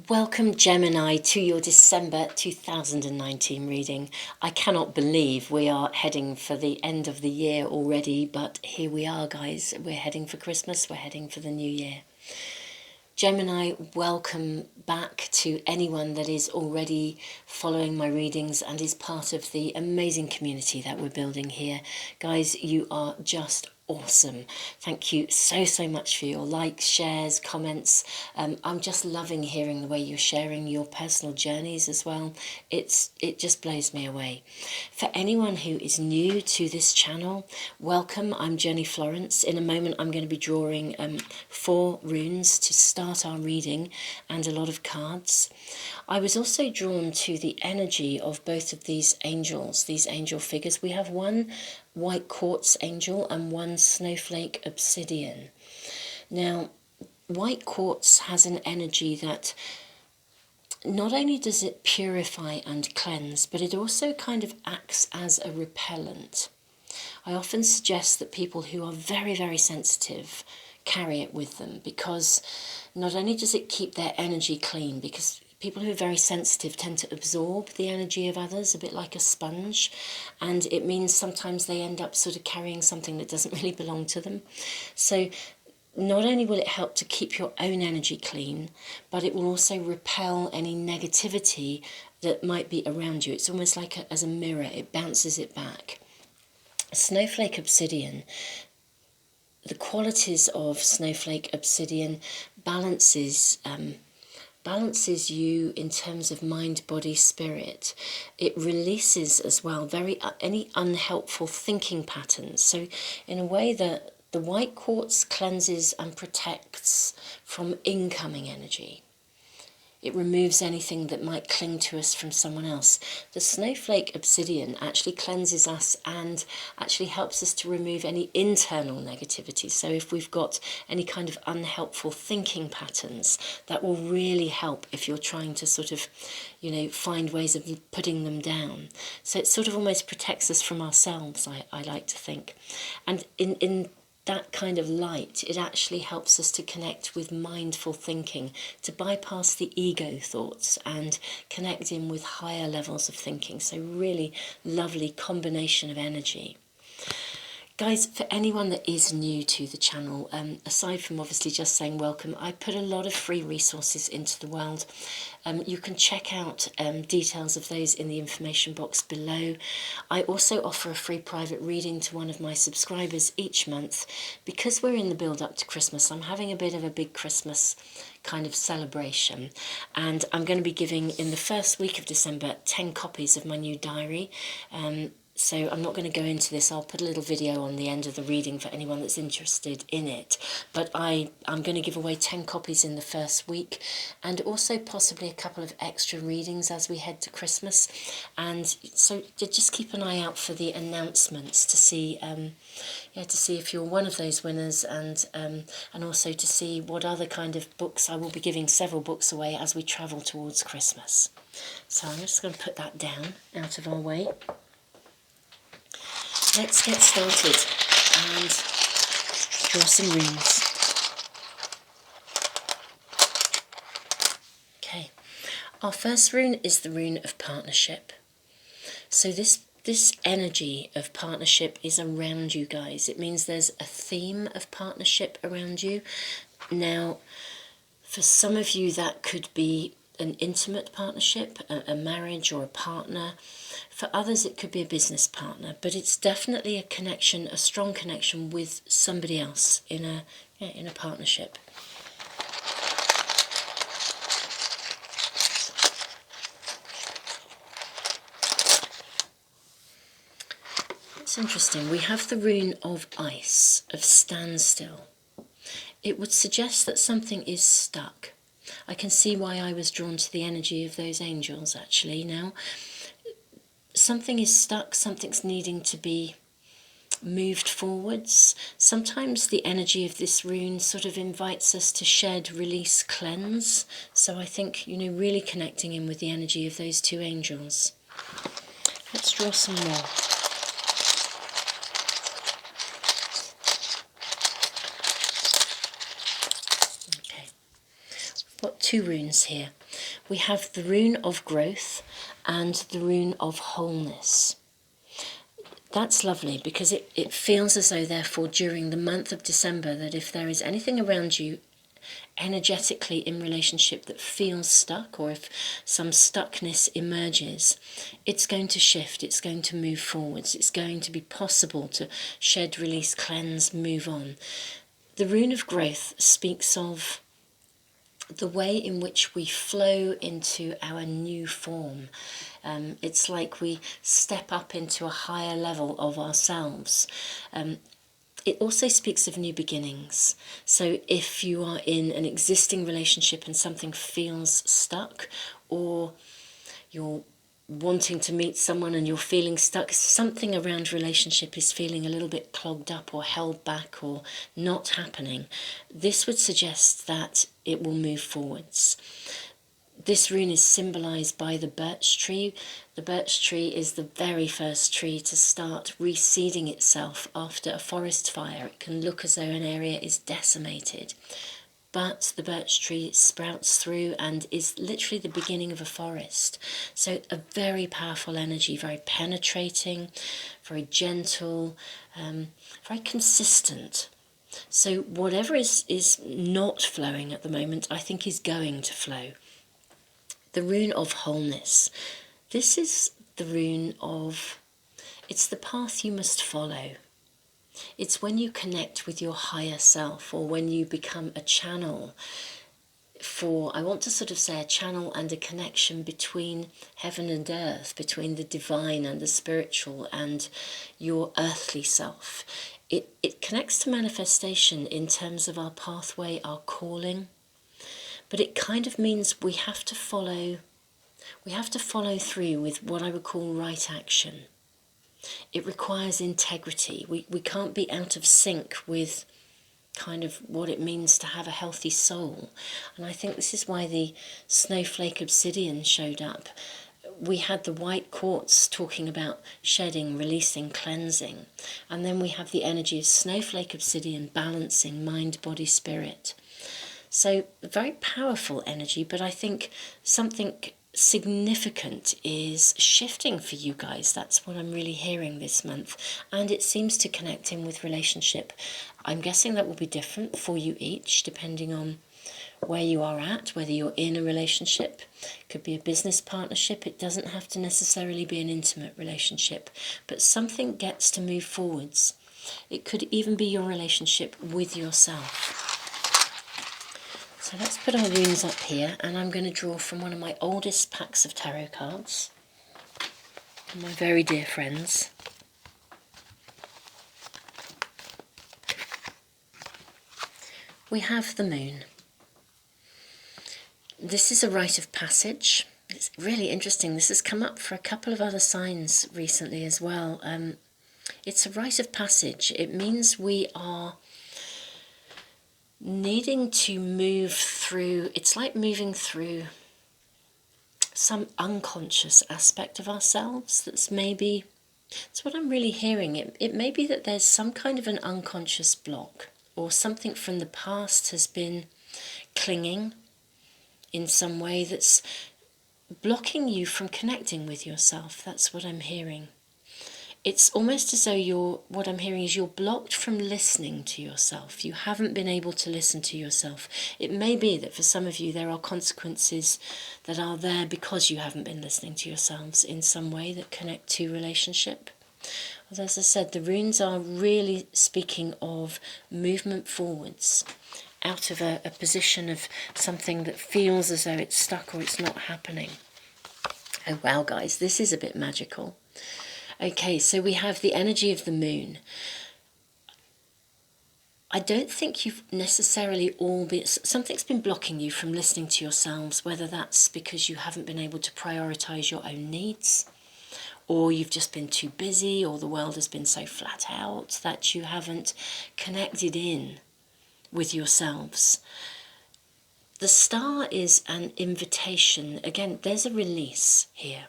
Welcome, Gemini, to your December 2019 reading. I cannot believe we are heading for the end of the year already, but here we are, guys. We're heading for Christmas, we're heading for the new year. Gemini, welcome back to anyone that is already following my readings and is part of the amazing community that we're building here. Guys, you are just awesome. Thank you so much for your likes, shares, comments. I'm just loving hearing the way you're sharing your personal journeys as well. It just blows me away. For anyone who is new to this channel, welcome. I'm Florence. In a moment I'm going to be drawing 4 runes to start our reading and a lot of cards. I was also drawn to the energy of both of these angels, these angel figures. We have one white quartz angel and one snowflake obsidian. Now, white quartz has an energy that not only does it purify and cleanse, but it also kind of acts as a repellent. I often suggest that people who are very sensitive carry it with them, because not only does it keep their energy clean, because people who are very sensitive tend to absorb the energy of others a bit like a sponge, and it means sometimes they end up sort of carrying something that doesn't really belong to them. So not only will it help to keep your own energy clean, but it will also repel any negativity that might be around you. It's almost like as a mirror, it bounces it back. Snowflake obsidian, the qualities of snowflake obsidian balances you in terms of mind, body, spirit. It releases as well any unhelpful thinking patterns. So in a way that the white quartz cleanses and protects from incoming energy. It removes anything that might cling to us from someone else. The snowflake obsidian actually cleanses us and actually helps us to remove any internal negativity. So if we've got any kind of unhelpful thinking patterns, that will really help if you're trying to sort of, find ways of putting them down. So it sort of almost protects us from ourselves, I like to think. And in that kind of light, it actually helps us to connect with mindful thinking, to bypass the ego thoughts and connect in with higher levels of thinking. So really lovely combination of energy. Guys, for anyone that is new to the channel, aside from obviously just saying welcome, I put a lot of free resources into the world. You can check out details of those in the information box below. I also offer a free private reading to one of my subscribers each month. Because we're in the build-up to Christmas, I'm having a bit of a big Christmas kind of celebration, and I'm going to be giving, in the first week of December, 10 copies of my new diary. So I'm not going to go into this. I'll put a little video on the end of the reading for anyone that's interested in it. But I'm going to give away 10 copies in the first week, and also possibly a couple of extra readings as we head to Christmas. And so just keep an eye out for the announcements to see, to see if you're one of those winners, and also to see what other kind of books. I will be giving several books away as we travel towards Christmas. So I'm just going to put that down out of our way. Let's get started and draw some runes. Okay, our first rune is the rune of partnership. So this energy of partnership is around you guys. It means there's a theme of partnership around you. Now, for some of you that could be an intimate partnership, a marriage or a partner. For others it could be a business partner, but it's definitely a connection, a strong connection with somebody else in a partnership. It's interesting. We have the rune of ice, of standstill. It would suggest that something is stuck. I can see why I was drawn to the energy of those angels, actually. Now, something is stuck, something's needing to be moved forwards. Sometimes the energy of this rune sort of invites us to shed, release, cleanse. So I think, really connecting in with the energy of those two angels. Let's draw some more. Got 2 runes here. we have the rune of growth and the rune of wholeness. That's lovely, because it feels as though, therefore, during the month of December, that if there is anything around you energetically in relationship that feels stuck, or if some stuckness emerges, it's going to shift, it's going to move forwards, it's going to be possible to shed, release, cleanse, move on. The rune of growth speaks of the way in which we flow into our new form. It's like we step up into a higher level of ourselves. It also speaks of new beginnings. So if you are in an existing relationship and something feels stuck, or you're wanting to meet someone and you're feeling stuck, something around relationship is feeling a little bit clogged up or held back or not happening, this would suggest that it will move forwards. This rune is symbolised by the birch tree. The birch tree is the very first tree to start reseeding itself after a forest fire. It can look as though an area is decimated, but the birch tree sprouts through and is literally the beginning of a forest. So a very powerful energy, very penetrating, very gentle, very consistent. So whatever is not flowing at the moment, I think is going to flow. The rune of wholeness. This is the rune of, it's the path you must follow. It's when you connect with your higher self, or when you become a channel for, I want to sort of say, a channel and a connection between heaven and earth, between the divine and the spiritual and your earthly self. It connects to manifestation in terms of our pathway, our calling. But it kind of means we have to follow through with what I would call right action. It requires integrity. We can't be out of sync with kind of what it means to have a healthy soul. And I think this is why the snowflake obsidian showed up. We had the white quartz talking about shedding, releasing, cleansing. And then we have the energy of snowflake obsidian balancing mind, body, spirit. So very powerful energy, but I think something significant is shifting for you guys. That's what I'm really hearing this month. And it seems to connect in with relationship. I'm guessing that will be different for you each, depending on where you are at, whether you're in a relationship. It could be a business partnership. It doesn't have to necessarily be an intimate relationship, but something gets to move forwards. It could even be your relationship with yourself. So let's put our runes up here, and I'm going to draw from one of my oldest packs of tarot cards, my very dear friends. We have the moon. This is a rite of passage. It's really interesting. This has come up for a couple of other signs recently as well. It's a rite of passage. It means we are needing to move through, it's like moving through some unconscious aspect of ourselves that's what I'm really hearing. It may be that there's some kind of an unconscious block, or something from the past has been clinging in some way that's blocking you from connecting with yourself. That's what I'm hearing. It's almost as though what I'm hearing is you're blocked from listening to yourself. You haven't been able to listen to yourself. It may be that for some of you there are consequences that are there because you haven't been listening to yourselves in some way that connect to relationship. Well, as I said, the runes are really speaking of movement forwards, out of a position of something that feels as though it's stuck or it's not happening. Oh wow, guys, this is a bit magical. Okay, so we have the energy of the moon. I don't think you've necessarily something's been blocking you from listening to yourselves, whether that's because you haven't been able to prioritise your own needs, or you've just been too busy, or the world has been so flat out that you haven't connected in with yourselves. The star is an invitation. Again, there's a release here.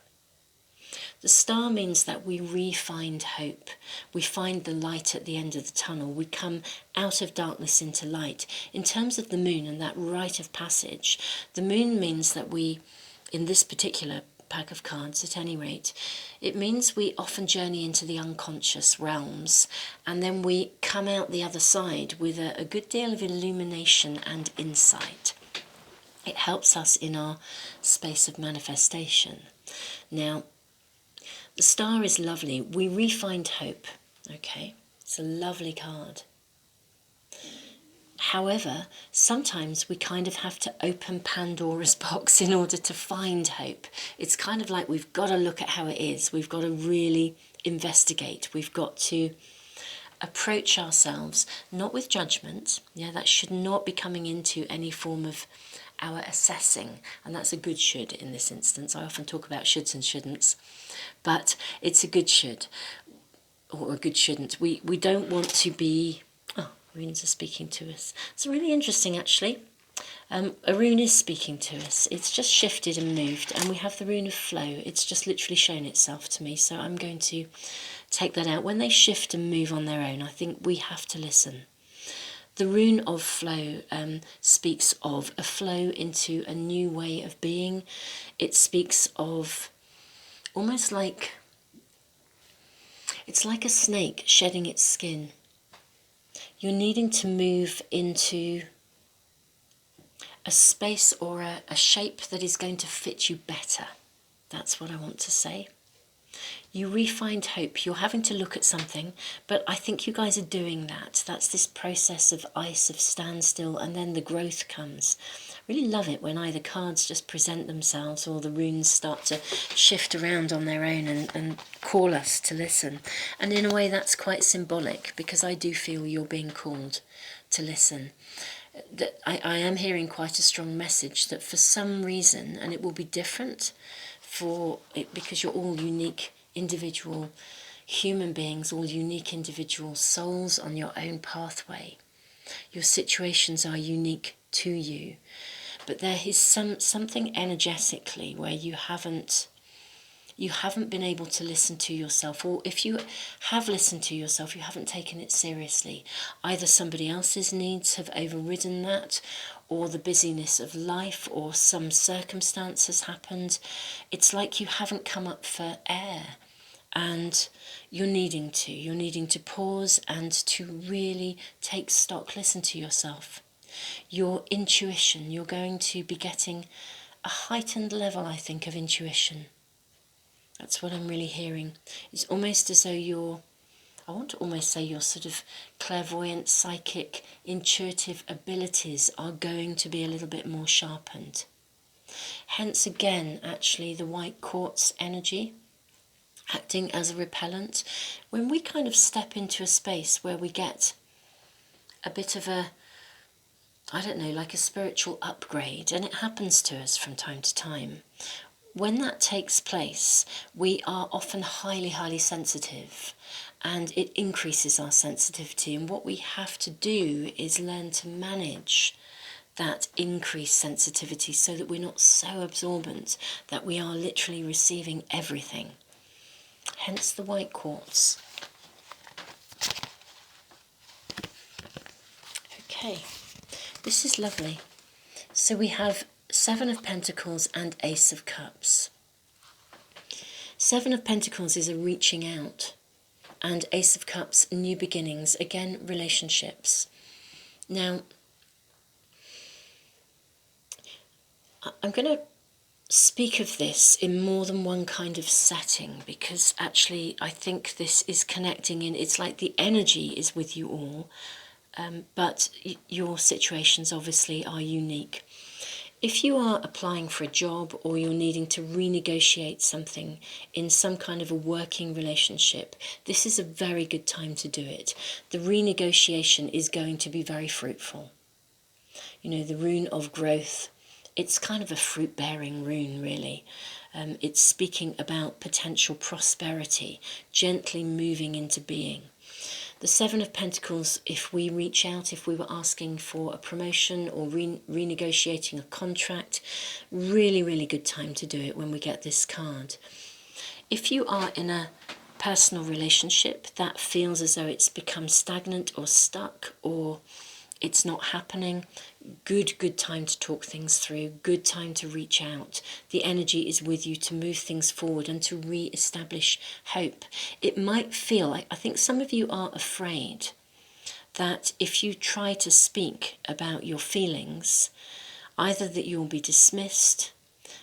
The star means that we re-find hope. We find the light at the end of the tunnel. We come out of darkness into light. In terms of the moon and that rite of passage, the moon means that we in this particular pack of cards at any rate, it means we often journey into the unconscious realms, and then we come out the other side with a good deal of illumination and insight. It helps us in our space of manifestation. Now, the star is lovely. We re-find hope, okay? It's a lovely card. However, sometimes we kind of have to open Pandora's box in order to find hope. It's kind of like we've got to look at how it is. We've got to really investigate. We've got to approach ourselves, not with judgment. Yeah, that should not be coming into any form of our assessing, and that's a good should in this instance. I often talk about shoulds and shouldn'ts, but it's a good should, or a good shouldn't. We don't want to be... Oh, runes are speaking to us. It's really interesting, actually. A rune is speaking to us. It's just shifted and moved, and we have the rune of flow. It's just literally shown itself to me, so I'm going to take that out. When they shift and move on their own, I think we have to listen. The rune of flow speaks of a flow into a new way of being. It speaks of almost like... It's like a snake shedding its skin. You're needing to move into a space or a shape that is going to fit you better. That's what I want to say. You re-find hope. You're having to look at something, but I think you guys are doing that. That's this process of ice, of standstill, and then the growth comes. I really love it when either cards just present themselves or the runes start to shift around on their own and call us to listen. And in a way that's quite symbolic, because I do feel you're being called to listen. That I am hearing quite a strong message that for some reason, and it will be different for it because you're all unique individual human beings, all unique individual souls on your own pathway. Your situations are unique to you, but there is something energetically where you haven't been able to listen to yourself, or if you have listened to yourself, you haven't taken it seriously. Either somebody else's needs have overridden that, or the busyness of life, or some circumstance has happened. It's like you haven't come up for air, and you're needing to pause and to really take stock, listen to yourself. Your intuition, you're going to be getting a heightened level, I think, of intuition. That's what I'm really hearing. It's almost as though I want to almost say your sort of clairvoyant, psychic, intuitive abilities are going to be a little bit more sharpened. Hence again, actually, the white quartz energy acting as a repellent. When we kind of step into a space where we get a bit of a, I don't know, like a spiritual upgrade, and it happens to us from time to time. When that takes place, we are often highly, highly sensitive, and it increases our sensitivity. And what we have to do is learn to manage that increased sensitivity so that we're not so absorbent that we are literally receiving everything. Hence the white quartz. Okay, this is lovely. So we have Seven of Pentacles and Ace of Cups. Seven of Pentacles is a reaching out, and Ace of Cups, new beginnings, again, relationships. Now, I'm going to speak of this in more than one kind of setting, because actually I think this is connecting in, it's like the energy is with you all, but your situations obviously are unique. If you are applying for a job, or you're needing to renegotiate something in some kind of a working relationship, this is a very good time to do it. The renegotiation is going to be very fruitful. You know, the rune of growth, it's kind of a fruit-bearing rune, really. It's speaking about potential prosperity, gently moving into being. The Seven of Pentacles, if we reach out, if we were asking for a promotion or renegotiating a contract, really, really good time to do it when we get this card. If you are in a personal relationship that feels as though it's become stagnant or stuck, or it's not happening, good time to talk things through, good time to reach out. The energy is with you to move things forward and to re-establish hope. It might feel like, I think some of you are afraid that if you try to speak about your feelings, either that you'll be dismissed,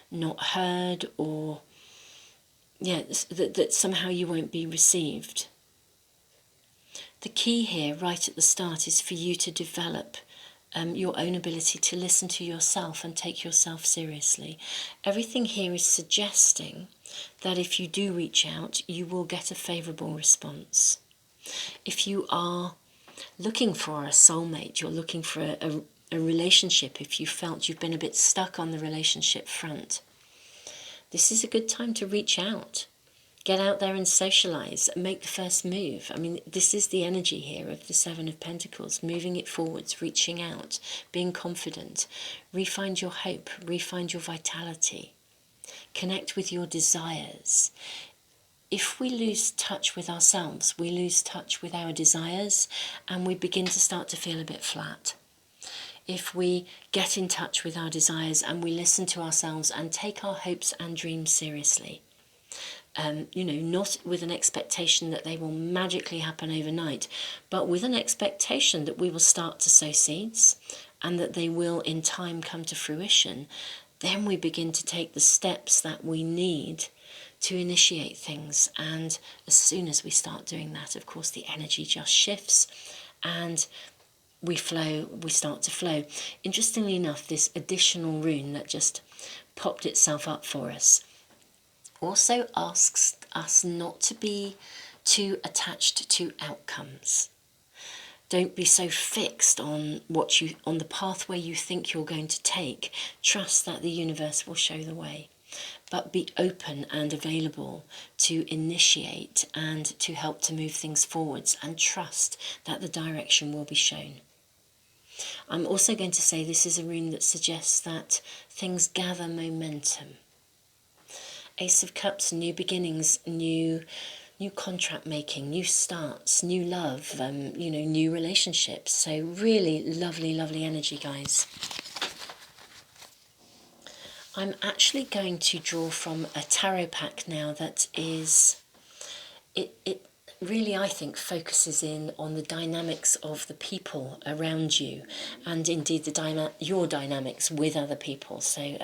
not heard, or that somehow you won't be received. The key here, right at the start, is for you to develop your own ability to listen to yourself and take yourself seriously. Everything here is suggesting that if you do reach out, you will get a favourable response. If you are looking for a soulmate, you're looking for a relationship, if you felt you've been a bit stuck on the relationship front, this is a good time to reach out. Get out there and socialise, make the first move. I mean, this is the energy here of the Seven of Pentacles, moving it forwards, reaching out, being confident. Re-find your hope, re-find your vitality. Connect with your desires. If we lose touch with ourselves, we lose touch with our desires, and we begin to start to feel a bit flat. If we get in touch with our desires and we listen to ourselves and take our hopes and dreams seriously, not with an expectation that they will magically happen overnight, but with an expectation that we will start to sow seeds and that they will in time come to fruition, then we begin to take the steps that we need to initiate things. And as soon as we start doing that, of course, the energy just shifts and we start to flow. Interestingly enough, this additional rune that just popped itself up for us also asks us not to be too attached to outcomes. Don't be so fixed on on the pathway you think you're going to take. Trust that the universe will show the way, but be open and available to initiate and to help to move things forwards, and trust that the direction will be shown. I'm also going to say this is a rune that suggests that things gather momentum. Ace of Cups, new beginnings, new contract making, new starts, new love, new relationships. So really lovely, lovely energy, guys. I'm actually going to draw from a tarot pack now that is, it really, I think, focuses in on the dynamics of the people around you, and indeed your dynamics with other people. So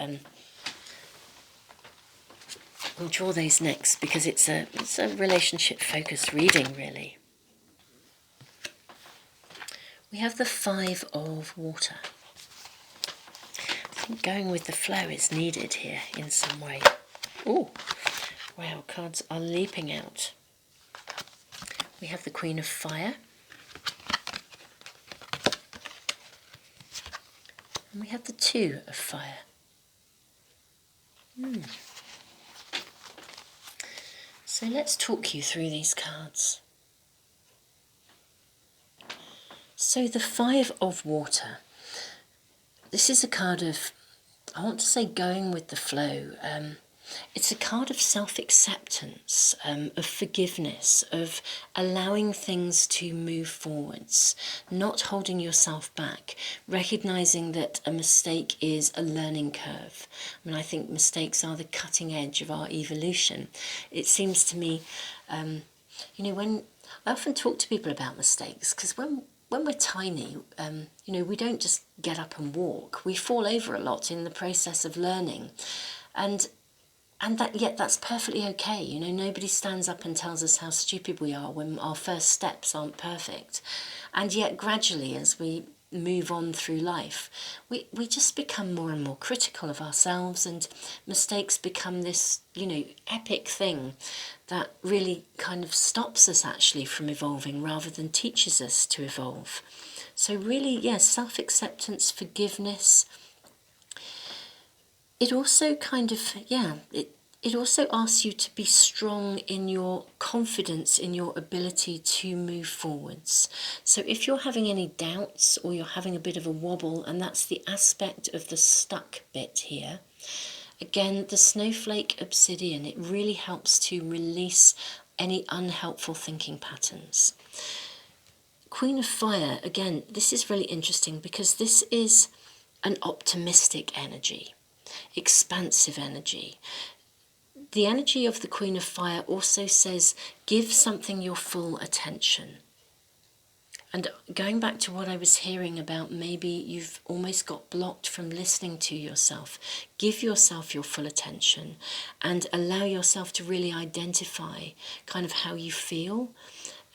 we'll draw those next because it's a relationship-focused reading, really. We have the Five of Water. I think going with the flow is needed here in some way. Oh, wow, cards are leaping out. We have the Queen of Fire. And we have the Two of Fire. So let's talk you through these cards. So the Five of Water. This is a card of, I want to say, going with the flow. It's a card of self-acceptance, of forgiveness, of allowing things to move forwards, not holding yourself back, recognising that a mistake is a learning curve. I mean, I think mistakes are the cutting edge of our evolution. It seems to me, when I often talk to people about mistakes, because when we're tiny, we don't just get up and walk. We fall over a lot in the process of learning. And that's perfectly okay. Nobody stands up and tells us how stupid we are when our first steps aren't perfect. And yet gradually, as we move on through life, we just become more and more critical of ourselves, and mistakes become this, epic thing that really kind of stops us actually from evolving rather than teaches us to evolve. So really, yes, self-acceptance, forgiveness. It also kind of, it also asks you to be strong in your confidence, in your ability to move forwards. So if you're having any doubts or you're having a bit of a wobble, and that's the aspect of the stuck bit here, again, the snowflake obsidian, it really helps to release any unhelpful thinking patterns. Queen of Fire, again, this is really interesting because this is an optimistic energy, expansive energy. The energy of the Queen of Fire also says, give something your full attention. And going back to what I was hearing about, maybe you've almost got blocked from listening to yourself. Give yourself your full attention and allow yourself to really identify kind of how you feel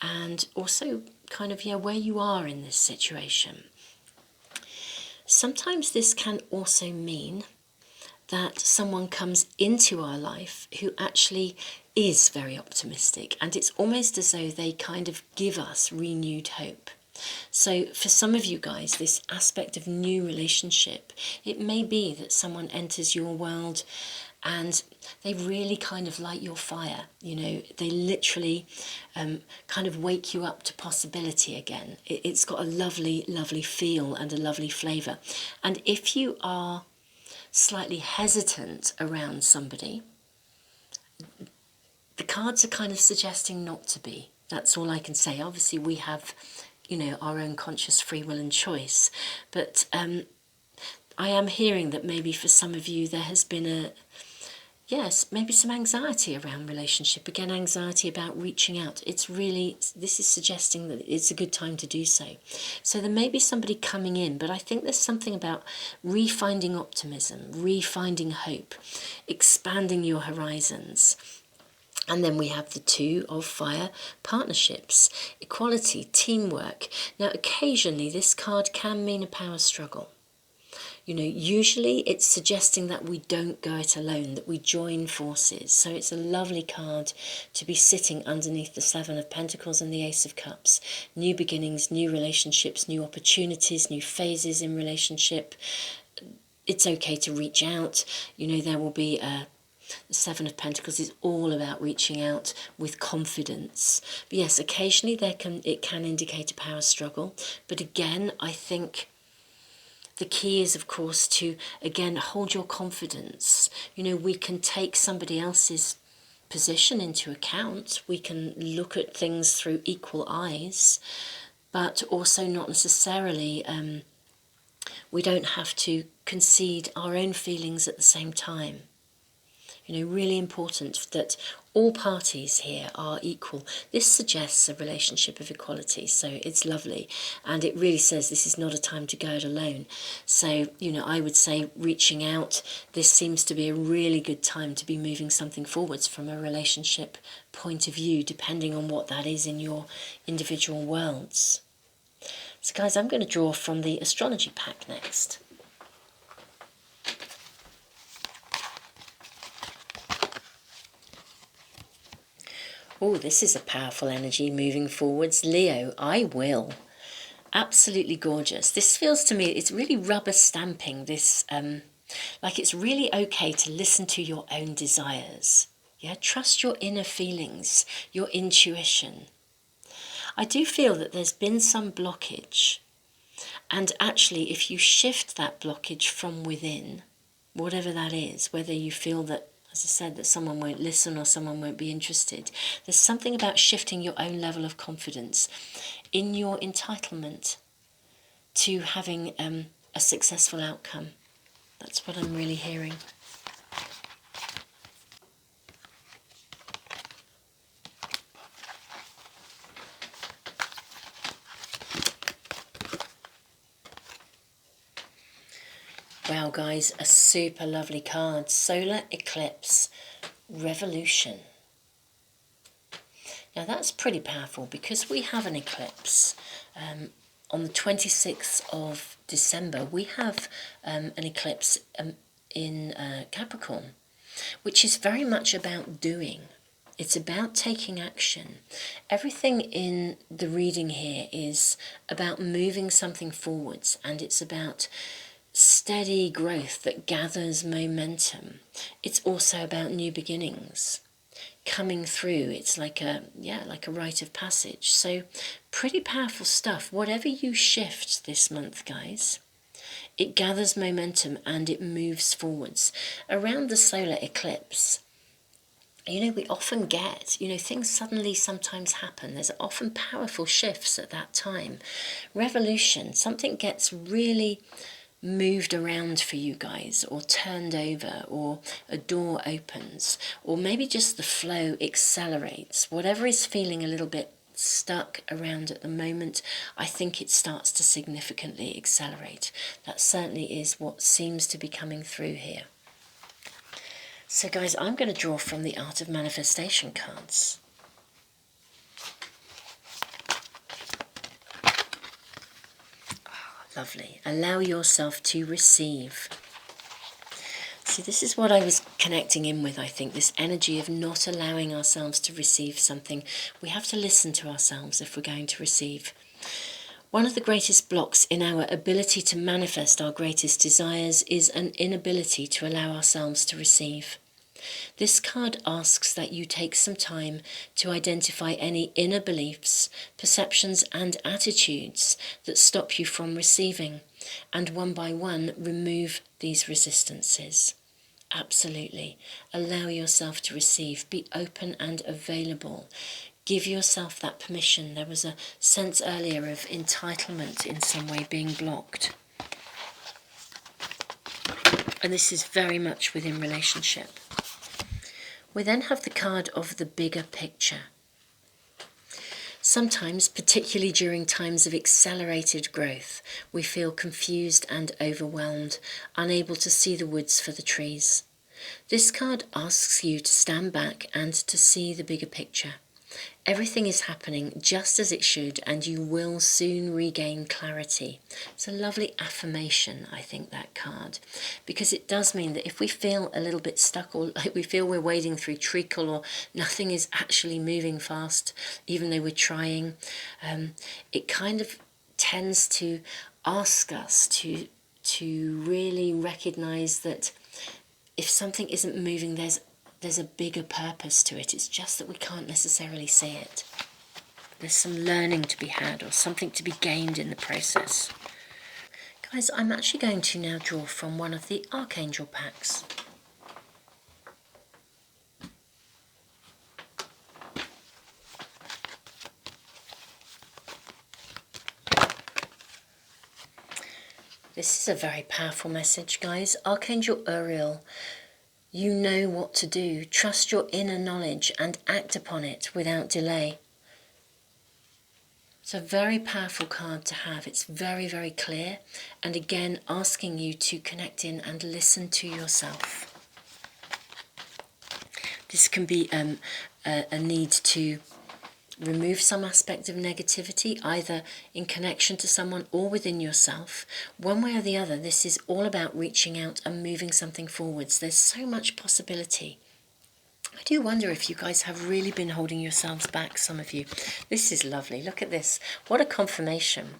and also kind of, where you are in this situation. Sometimes this can also mean that someone comes into our life who actually is very optimistic, and it's almost as though they kind of give us renewed hope. So for some of you guys, this aspect of new relationship, it may be that someone enters your world and they really kind of light your fire, they literally kind of wake you up to possibility again. It's got a lovely, lovely feel and a lovely flavour. And if you are slightly hesitant around somebody, the cards are kind of suggesting not to be. That's all I can say. Obviously, we have, our own conscious free will and choice. But I am hearing that maybe for some of you there has been maybe some anxiety around relationship. Again, anxiety about reaching out. This is suggesting that it's a good time to do so. So there may be somebody coming in, but I think there's something about refinding optimism, refinding hope, expanding your horizons. And then we have the Two of Fire, partnerships, equality, teamwork. Now, occasionally this card can mean a power struggle. Usually it's suggesting that we don't go it alone, that we join forces. So it's a lovely card to be sitting underneath the Seven of Pentacles and the Ace of Cups. New beginnings, new relationships, new opportunities, new phases in relationship. It's okay to reach out. There will be the Seven of Pentacles is all about reaching out with confidence. But yes, occasionally it can indicate a power struggle. But again, I think the key is, of course, to, again, hold your confidence. We can take somebody else's position into account. We can look at things through equal eyes, but also not necessarily, we don't have to concede our own feelings at the same time. Really important that all parties here are equal. This suggests a relationship of equality, so it's lovely. And it really says this is not a time to go it alone. So, I would say reaching out, this seems to be a really good time to be moving something forwards from a relationship point of view, depending on what that is in your individual worlds. So guys, I'm going to draw from the astrology pack next. Oh, this is a powerful energy moving forwards. Leo, I will. Absolutely gorgeous. This feels to me, it's really rubber stamping this, like it's really okay to listen to your own desires. Yeah, trust your inner feelings, your intuition. I do feel that there's been some blockage. And actually, if you shift that blockage from within, whatever that is, whether you feel that, as I said, that someone won't listen or someone won't be interested, there's something about shifting your own level of confidence in your entitlement to having a successful outcome. That's what I'm really hearing. Wow, guys, a super lovely card. Solar Eclipse, Revolution. Now that's pretty powerful because we have an eclipse. On the 26th of December, we have an eclipse in Capricorn, which is very much about doing. It's about taking action. Everything in the reading here is about moving something forwards, and it's about steady growth that gathers momentum. It's also about new beginnings coming through. It's like a rite of passage. So pretty powerful stuff. Whatever you shift this month, guys, it gathers momentum and it moves forwards. Around the solar eclipse, we often get, things suddenly sometimes happen. There's often powerful shifts at that time. Revolution, something gets really moved around for you guys, or turned over, or a door opens, or maybe just the flow accelerates. Whatever is feeling a little bit stuck around at the moment, I think it starts to significantly accelerate. That certainly is what seems to be coming through here. So guys, I'm going to draw from the Art of Manifestation cards. Oh, lovely. Allow yourself to receive. See, this is what I was connecting in with, I think, this energy of not allowing ourselves to receive something. We have to listen to ourselves if we're going to receive. One of the greatest blocks in our ability to manifest our greatest desires is an inability to allow ourselves to receive. This card asks that you take some time to identify any inner beliefs, perceptions and attitudes that stop you from receiving, and one by one remove these resistances. Absolutely. Allow yourself to receive. Be open and available. Give yourself that permission. There was a sense earlier of entitlement in some way being blocked. And this is very much within relationship. We then have the card of the bigger picture. Sometimes, particularly during times of accelerated growth, we feel confused and overwhelmed, unable to see the woods for the trees. This card asks you to stand back and to see the bigger picture. Everything is happening just as it should, and you will soon regain clarity. It's a lovely affirmation, I think, that card, because it does mean that if we feel a little bit stuck, or like we feel we're wading through treacle, or nothing is actually moving fast, even though we're trying, it kind of tends to ask us to really recognize that if something isn't moving, there's a bigger purpose to it. It's just that we can't necessarily see it. There's some learning to be had, or something to be gained in the process. Guys, I'm actually going to now draw from one of the Archangel packs. This is a very powerful message, guys. Archangel Uriel. You know what to do. Trust your inner knowledge and act upon it without delay. It's a very powerful card to have. It's very, very clear. And again, asking you to connect in and listen to yourself. This can be a need to remove some aspect of negativity, either in connection to someone or within yourself. One way or the other, this is all about reaching out and moving something forwards. There's so much possibility. I do wonder if you guys have really been holding yourselves back, some of you. This is lovely. Look at this. What a confirmation.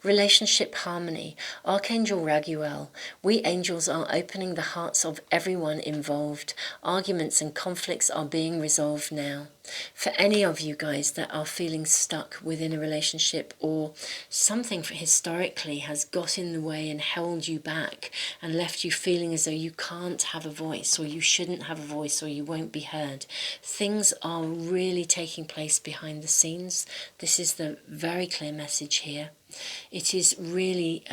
Relationship harmony. Archangel Raguel. We angels are opening the hearts of everyone involved. Arguments and conflicts are being resolved now. For any of you guys that are feeling stuck within a relationship, or something historically has got in the way and held you back and left you feeling as though you can't have a voice, or you shouldn't have a voice, or you won't be heard, things are really taking place behind the scenes. This is the very clear message here. It is really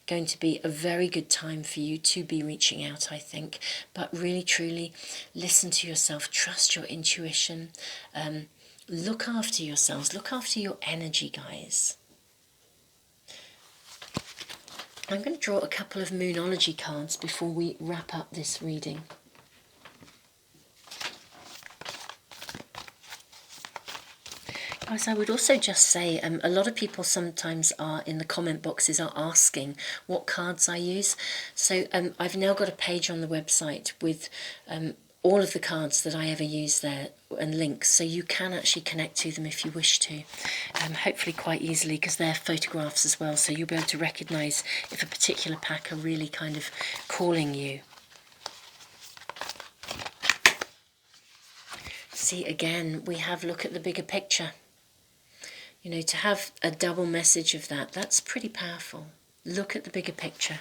going to be a very good time for you to be reaching out, I think. But really, truly, listen to yourself. Trust your intuition. Look after yourselves. Look after your energy, guys. I'm going to draw a couple of Moonology cards before we wrap up this reading. Guys, I would also just say a lot of people sometimes are in the comment boxes are asking what cards I use. So I've now got a page on the website with all of the cards that I ever use there and links, so you can actually connect to them if you wish to, hopefully quite easily, because they're photographs as well, so you'll be able to recognise if a particular pack are really kind of calling you. See, again, we have look at the bigger picture. You know, to have a double message of that, that's pretty powerful. Look at the bigger picture.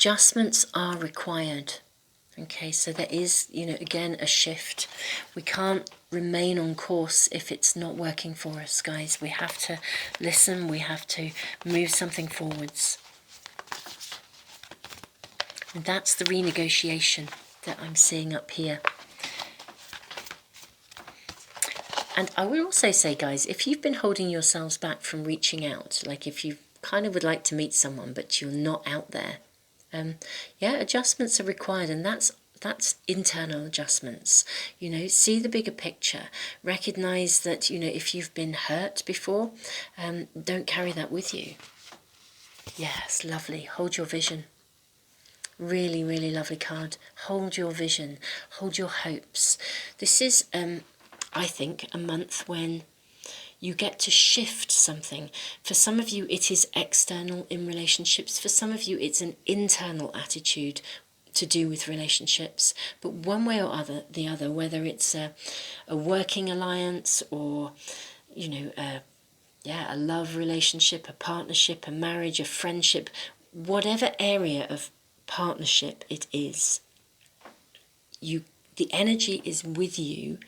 adjustments are required. Okay, so there is, again, a shift. We can't remain on course if it's not working for us, guys. We have to listen, we have to move something forwards. And that's the renegotiation that I'm seeing up here. And I will also say, guys, if you've been holding yourselves back from reaching out, like if you kind of would like to meet someone but you're not out there, yeah, adjustments are required, and that's internal adjustments. See the bigger picture. Recognize that, if you've been hurt before, don't carry that with you. Yes, lovely. Hold your vision. Really, really lovely card. Hold your vision. Hold your hopes. This is, I think, a month when you get to shift something. For some of you, it is external in relationships. For some of you, it's an internal attitude to do with relationships. But one way or the other, whether it's a working alliance or, a love relationship, a partnership, a marriage, a friendship, whatever area of partnership it is, the energy is with you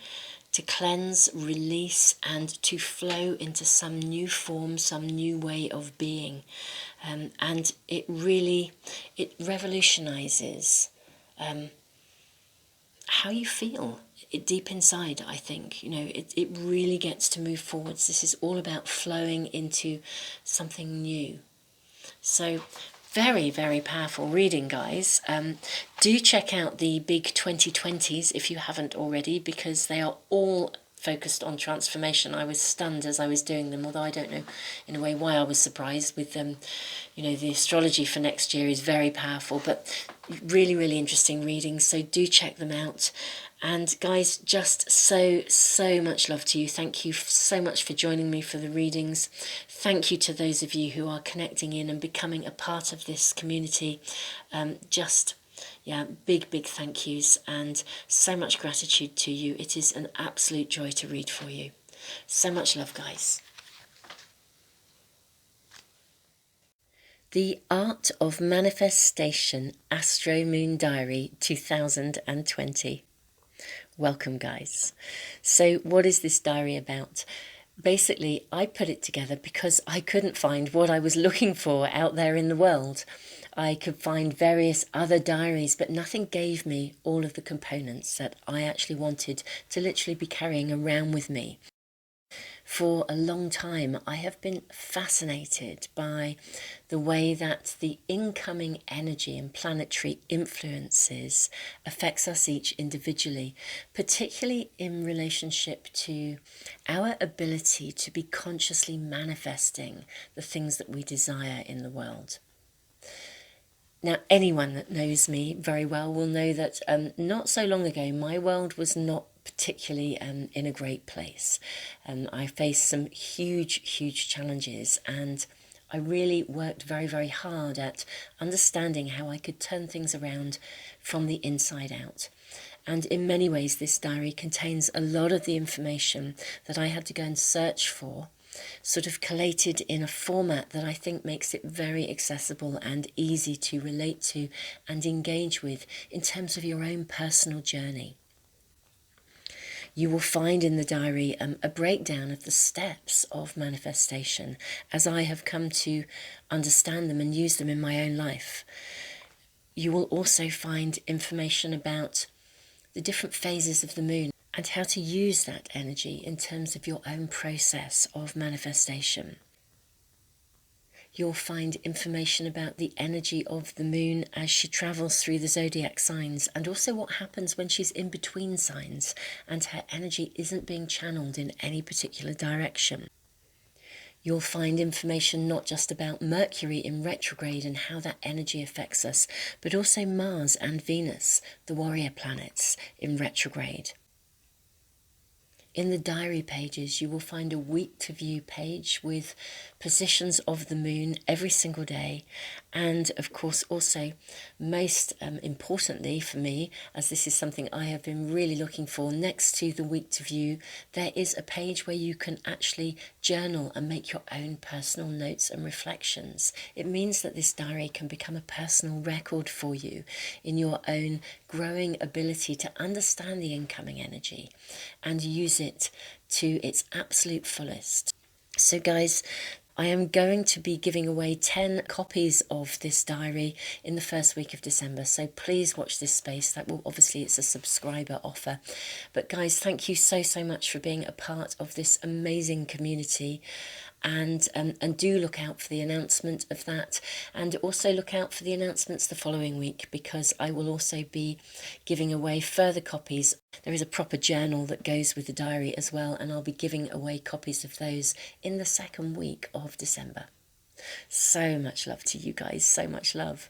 to cleanse, release, and to flow into some new form, some new way of being. And it revolutionizes how you feel deep inside, I think. It really gets to move forwards. This is all about flowing into something new. So very, very powerful reading, guys. Do check out the big 2020s if you haven't already, because they are all focused on transformation. I was stunned as I was doing them, although I don't know in a way why I was surprised with them. The astrology for next year is very powerful, but really, really interesting readings, so do check them out. And guys, just so much love to you. Thank you so much for joining me for the readings. Thank you to those of you who are connecting in and becoming a part of this community. Big thank yous, and so much gratitude to you. It is an absolute joy to read for you. So much love, guys. The Art of Manifestation Astro-Moon Diary 2020. Welcome, guys. So what is this diary about? Basically, I put it together because I couldn't find what I was looking for out there in the world. I could find various other diaries, but nothing gave me all of the components that I actually wanted to literally be carrying around with me. For a long time, I have been fascinated by the way that the incoming energy and planetary influences affects us each individually, particularly in relationship to our ability to be consciously manifesting the things that we desire in the world. Now, anyone that knows me very well will know that not so long ago, my world was not particularly in a great place. I faced some huge challenges, and I really worked very, very hard at understanding how I could turn things around from the inside out. And in many ways, this diary contains a lot of the information that I had to go and search for, sort of collated in a format that I think makes it very accessible and easy to relate to and engage with in terms of your own personal journey. You will find in the diary a breakdown of the steps of manifestation as I have come to understand them and use them in my own life. You will also find information about the different phases of the moon and how to use that energy in terms of your own process of manifestation. You'll find information about the energy of the moon as she travels through the zodiac signs, and also what happens when she's in between signs and her energy isn't being channeled in any particular direction. You'll find information not just about Mercury in retrograde and how that energy affects us, but also Mars and Venus, the warrior planets, in retrograde. In the diary pages, you will find a week to view page with positions of the moon every single day. And of course, also most importantly for me, as this is something I have been really looking for, next to the week to view, there is a page where you can actually journal and make your own personal notes and reflections. It means that this diary can become a personal record for you in your own growing ability to understand the incoming energy and use it to its absolute fullest. So guys, I am going to be giving away 10 copies of this diary in the first week of December. So please watch this space. That will, obviously, it's a subscriber offer. But guys, thank you so much for being a part of this amazing community. And do look out for the announcement of that, and also look out for the announcements the following week, because I will also be giving away further copies. There is a proper journal that goes with the diary as well, and I'll be giving away copies of those in the second week of December. So much love to you guys, so much love.